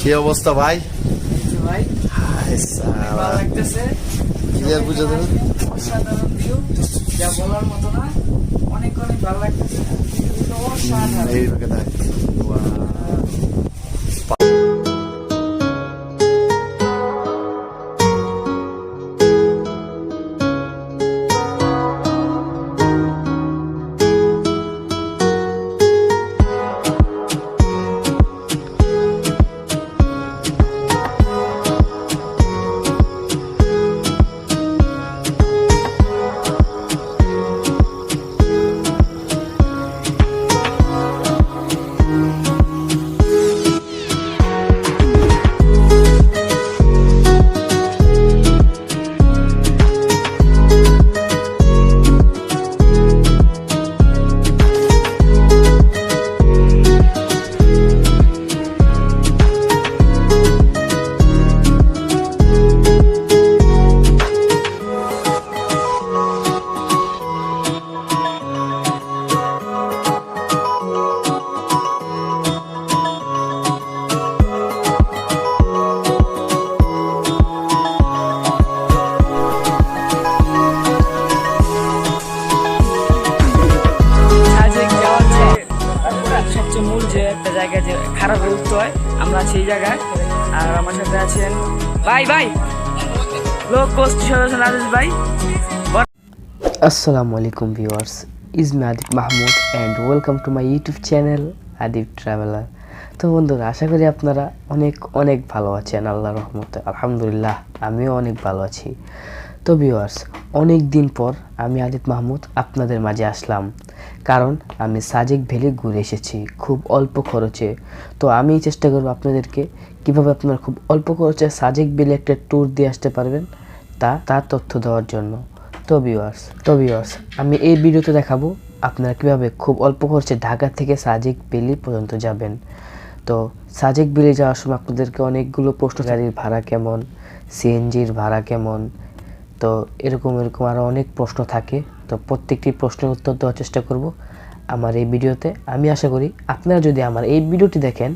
কি অবস্থা ভাই? ভাই ভালো লাগতেছে। ক্লিয়ার বুঝে দেবেন। অসাধারণ ভিউ, যা বলার মতো না। অনেক অনেক ভালো লাগতেছে। অসাধারণ। এইভাবে দেখ। সবচেয়ে মূল যে একটা জায়গায় যে খারাপ উঠতে হয়, আমরা সেই জায়গায়। আর আমার সাথে আছেন ভাই লোক কোস্ট সদস্য রাজেশ ভাই। আসসালামু আলাইকুম viewers, is me Adib Mahmud and welcome to my YouTube channel Adib traveller. তো বন্ধুরা, আশা করি আপনারা অনেক অনেক ভালো আছেন আল্লাহর রহমতে। আলহামদুলিল্লাহ, আমিও অনেক ভালো আছি। তো ভিউয়ার্স, অনেক দিন পর আমি আদিব মাহমুদ আপনাদের মাঝে আসলাম, কারণ আমি সাজেক ভ্যালি ঘুরে এসেছি খুব অল্প খরচে। তো আমি চেষ্টা করব আপনাদেরকে কীভাবে আপনারা খুব অল্প খরচে সাজেক ভ্যালি একটা ট্যুর দিয়ে আসতে পারবেন তার তথ্য দেওয়ার জন্য। তো ভিউয়ার্স, আমি এই ভিডিওতে দেখাবো আপনারা কীভাবে খুব অল্প খরচে ঢাকা থেকে সাজেক ভ্যালি পর্যন্ত যাবেন। তো সাজেক ভ্যালি যাওয়ার সময় আপনাদেরকে অনেকগুলো প্রশ্ন, গাড়ির ভাড়া কেমন, সিএনজির ভাড়া কেমন, তো এরকম আরও অনেক প্রশ্ন থাকে। তো প্রত্যেকটি প্রশ্নের উত্তর দেওয়ার চেষ্টা করব আমার এই ভিডিওতে। আমি আশা করি আপনারা যদি আমার এই ভিডিওটি দেখেন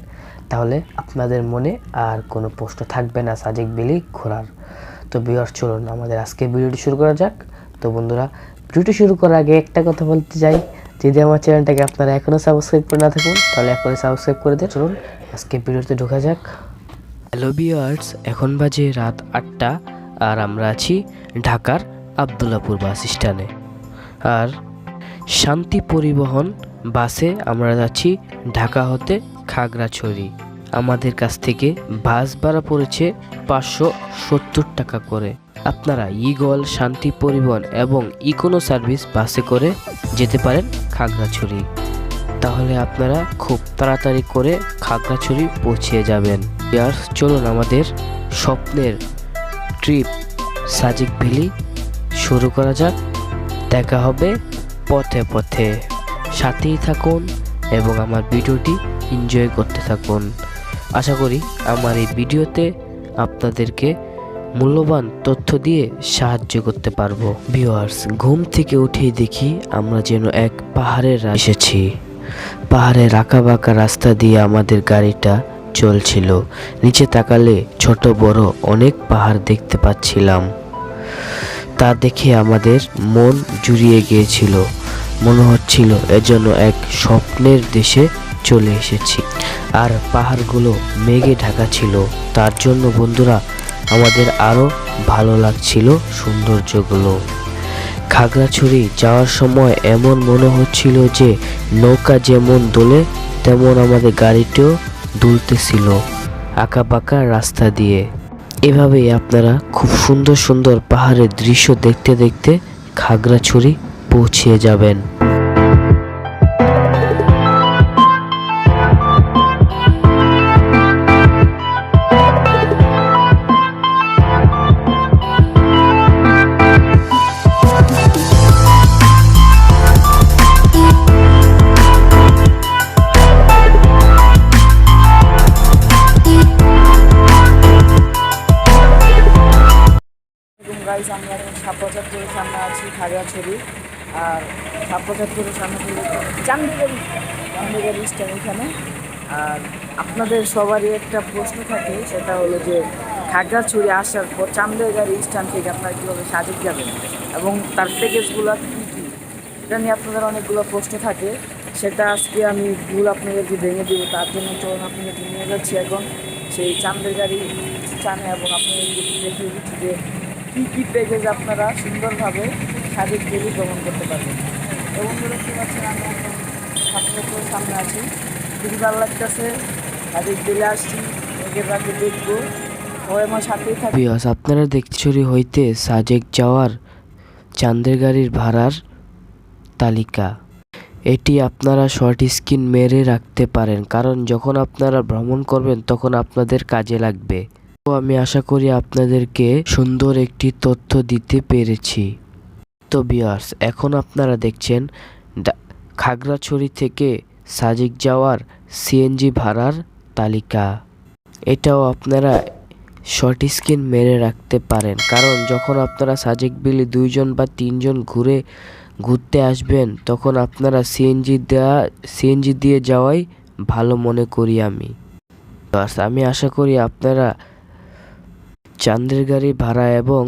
তাহলে আপনাদের মনে আর কোনো প্রশ্ন থাকবে না সাজেক ভ্যালি ঘোরার। তো ভিউয়ার্স, চলুন আমাদের আজকে ভিডিওটি শুরু করা যাক। তো বন্ধুরা, ভিডিওটি শুরু করার আগে একটা কথা বলতে চাই, যদি আমার চ্যানেলটাকে আপনারা এখনও সাবস্ক্রাইব করে না থাকুন তাহলে এখনই সাবস্ক্রাইব করে দেন। চলুন আজকে ভিডিওতে ঢোকা যাক। হ্যালো ভিউয়ার্স, এখন বাজে রাত 8টা আর আমরা আছি ঢাকার আবদুল্লাপুর বাস স্ট্যান্ডে। আর শান্তি পরিবহন বাসে আমরা যাচ্ছি ঢাকা হতে খাগড়াছড়ি। আমাদের কাছ থেকে বাস ভাড়া পড়েছে 570 টাকা করে। আপনারা ইগল, শান্তি পরিবহন এবং ইকোনো সার্ভিস বাসে করে যেতে পারেন খাগড়াছড়ি। তাহলে আপনারা খুব তাড়াতাড়ি করে খাগড়াছড়ি পৌঁছে যাবেন। আর চলুন আমাদের স্বপ্নের ট্রিপ সাজেক ভ্যালি শুরু করা যাক। দেখা হবে পথে পথে, সাথেই থাকুন এবং আমার ভিডিওটি এনজয় করতে থাকুন। আশা করি আমার এই ভিডিওতে আপনাদেরকে মূল্যবান তথ্য দিয়ে সাহায্য করতে পারবো। ভিউয়ার্স, ঘুম থেকে উঠেই দেখি আমরা যেন এক পাহাড়ের এসেছি। পাহাড়ের আঁকা বাঁকা রাস্তা দিয়ে আমাদের গাড়িটা চলছিল। নিচে তাকালে ছোট বড় অনেক পাহাড় দেখতে পাচ্ছিলাম। তা দেখে আমাদের মন জুড়িয়ে গিয়েছিল, মনে হচ্ছিল এজন্য এক স্বপ্নের দেশে চলে এসেছি। আর পাহাড়গুলো মেঘে ঢাকা ছিল, তার জন্য বন্ধুরা আমাদের আরও ভালো লাগছিল সৌন্দর্যগুলো। খাগড়াছড়ি যাওয়ার সময় এমন মনে হচ্ছিল যে নৌকা যেমন দোলে তেমন আমাদের গাড়িটিও দুলতেছিল আঁকা বাঁকা রাস্তা দিয়ে। এভাবেই আপনারা খুব সুন্দর সুন্দর পাহাড়ের দৃশ্য দেখতে দেখতে খাগড়াছড়ি পৌঁছে যাবেন। গাইস, আমরা এখন ৭৭ সামনে আছি খাগড়াছড়ি। আর ৭৭ সামনে চান্দিগড়ি স্ট্যান্ড এখানে। আর আপনাদের সবারই একটা প্রশ্ন থাকে, সেটা হলো যে খাগড়াছড়ি আসার পর চান্দের গাড়ি স্ট্যান্ড থেকে আপনারা কীভাবে সাজেক যাবেন এবং তার প্যাকেজগুলো কী কী, এটা নিয়ে আপনাদের অনেকগুলো প্রশ্ন থাকে। সেটা আজকে আমি ভুল আপনাদেরকে ভেঙে দেবো। তার জন্য চলুন আপনাদেরকে নিয়ে যাচ্ছি এখন সেই চান্দের গাড়ি স্ট্যান্ডে এবং আপনাদেরকে দেখিয়ে দিচ্ছি যে কী কী প্যাকেজ আপনারা সুন্দরভাবে সাজেক ভ্যালি ভ্রমণ করতে পারবেন। এবং দেখতে পাচ্ছেন আমরা এখন ছাত্রদের সামনে আছি, খুবই ভালো লাগতেছে। সাজেক ভ্যালি আসছি, এগের রাতে দেখবো, সবাই আমার সাথেই থাকবে। বিয়স আপনারা দেখছড়ি হইতে সাজেক যাওয়ার চান্দের গাড়ির ভাড়ার তালিকা। এটি আপনারা শর্ট স্ক্রিন মেরে রাখতে পারেন, কারণ যখন আপনারা ভ্রমণ করবেন তখন আপনাদের কাজে লাগবে। তো আমি আশা করি আপনাদেরকে সুন্দর একটি তথ্য দিতে পেরেছি। তো বিয়ার্স, এখন আপনারা দেখছেন খাগড়াছড়ি থেকে সাজেক যাওয়ার সিএনজি ভাড়ার তালিকা। এটাও আপনারা শর্ট স্ক্রিন মেরে রাখতে পারেন, কারণ যখন আপনারা সাজেক ভ্যালি 2 জন বা 3 জন ঘুরতে আসবেন তখন আপনারা সিএনজি দিয়ে যাওয়াই ভালো মনে করি আমি। আমি আশা করি আপনারা চান্দের গাড়ি ভাড়া এবং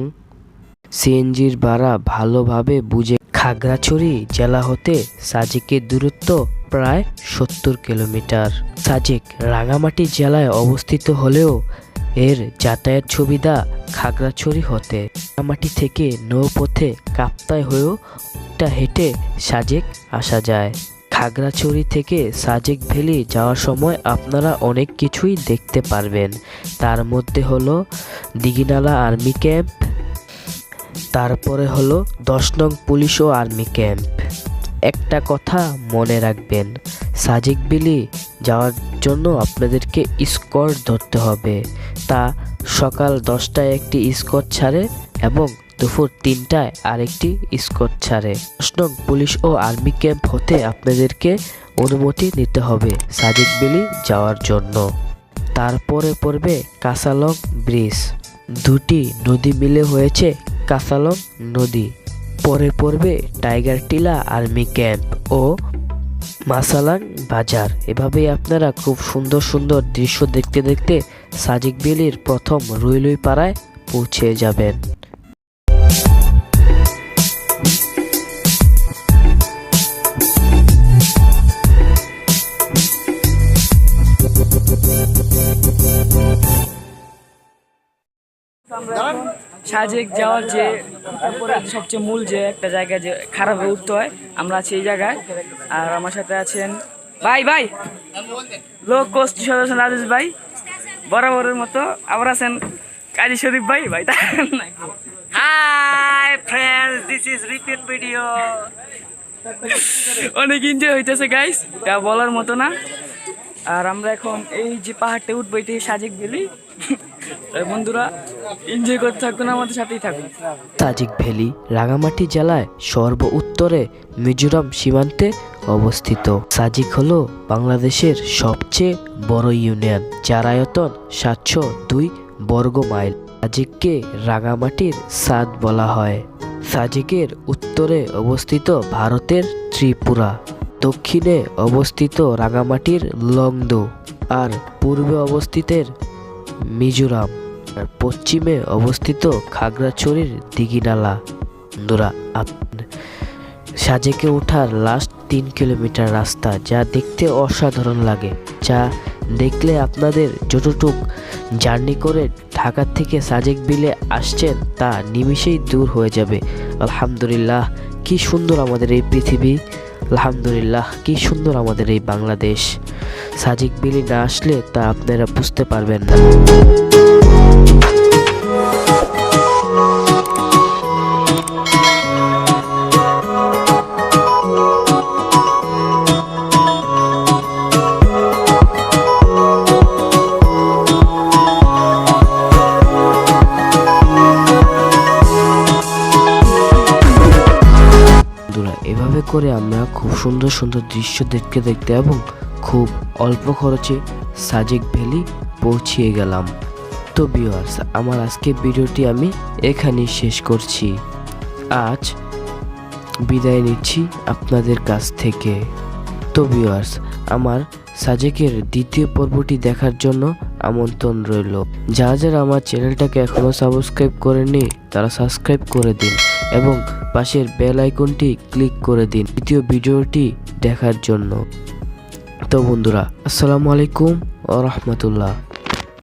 সিএনজির ভাড়া ভালোভাবে বুঝে। খাগড়াছড়ি জেলা হতে সাজেকের দূরত্ব প্রায় 70 কিলোমিটার। সাজেক রাঙামাটি জেলায় অবস্থিত হলেও এর যাতায়াত সুবিধা খাগড়াছড়ি হতে। রাঙামাটি থেকে নৌপথে কাপ্তাই হয়েও হেঁটে সাজেক আসা যায়। খাগড়াছড়ি থেকে সাজেক ভ্যালি যাওয়ার সময় আপনারা অনেক কিছুই দেখতে পারবেন। তার মধ্যে হলো দিঘিনালা আর্মি ক্যাম্প, তারপরে হলো 10 নং পুলিশ ও আর্মি ক্যাম্প। একটা কথা মনে রাখবেন, সাজেক ভ্যালি যাওয়ার জন্য আপনাদেরকে স্কট ধরতে হবে। তা সকাল 10টায় একটি স্কট ছাড়ে এবং দুপুর 3টায় আরেকটি স্কট ছাড়ে। 10 নং পুলিশ ও আর্মি ক্যাম্প হতে আপনাদেরকে অনুমতি নিতে হবে সাজেক ভ্যালি যাওয়ার জন্য। তারপরে পড়বে কাসালং ব্রিজ, দুটি নদী মিলে হয়েছে কাসালং নদী। পরে পড়বে টাইগার টিলা আর্মি ক্যাম্প ও মাসালাং বাজার। এভাবেই আপনারা খুব সুন্দর সুন্দর দৃশ্য দেখতে দেখতে সাজেক ভ্যালির প্রথম রুইলুই পাড়ায় পৌঁছে যাবেন। সাজেক যাওয়ার যে সবচেয়ে মূল যে একটা জায়গায় যে খারাপ উঠতে হয়, আমরা আছি এই জায়গায়। আর আমার সাথে আছেন ভাই লোক কোষ্ঠী সদস্য রাজেশ ভাই বরাবরের মতো। আবার আছেন কাজী শরীফ ভাই। Hi friends, this is repeat video. অনেক এনজয় হইতেছে গাইস, তা বলার মতো না। আর আমরা এখন এই যে পাহাড়টা উঠবো, এটি সাজেক ভ্যালি। বন্ধুরা এনজয় করতে থাকুন, আমাদের সাথেই থাকুন। সাজেক ভ্যালি রাঙামাটি জেলায় সর্ব উত্তরে মিজোরাম সীমান্তে অবস্থিত। সাজেক হলো বাংলাদেশের সবচেয়ে বড় ইউনিয়ন, যার আয়তন 702 বর্গ মাইল। সাজেককে রাঙামাটির সাদ বলা হয়। সাজেকের উত্তরে অবস্থিত ভারতের ত্রিপুরা, দক্ষিণে অবস্থিত রাঙামাটির লংদো, আর পূর্বে অবস্থিতের মিজোরাম, আর পশ্চিমে অবস্থিত খাগড়াছড়ির দিঘিনালা। বন্ধুরা, সাজেকে ওঠার লাস্ট 3 কিলোমিটার রাস্তা, যা দেখতে অসাধারণ লাগে, যা দেখলে আপনাদের যতটুক জার্নি করে ঢাকা থেকে সাজেক ভ্যালি আসছেন তা নিমিষেই দূর হয়ে যাবে। আলহামদুলিল্লাহ, কি সুন্দর আমাদের এই পৃথিবী, আলহামদুলিল্লাহ কি সুন্দর আমাদের এই বাংলাদেশ। সাজেক ভ্যালি না আসলে তা আপনারা বুঝতে পারবেন না। এভাবে করে আমরা খুব সুন্দর সুন্দর দৃশ্য দেখতে দেখতে এবং খুব অল্প খরচে সাজেক ভ্যালি পৌঁছিয়ে গেলাম। তো ভিউয়ার্স, আমার আজকে ভিডিওটি আমি এখানেই শেষ করছি। আজ বিদায় নিচ্ছি আপনাদের কাছ থেকে। তো ভিউয়ার্স, আমার সাজেকের দ্বিতীয় পর্বটি দেখার জন্য আমন্ত্রণ রইল। যারা যারা আমার চ্যানেলটাকে এখনো সাবস্ক্রাইব করেননি তারা সাবস্ক্রাইব করে দিন এবং পাশের বেল আইকনটি ক্লিক করে দিন দ্বিতীয় ভিডিওটি দেখার জন্য। তো বন্ধুরা, আসসালামু আলাইকুম ওয়া রাহমাতুল্লাহ।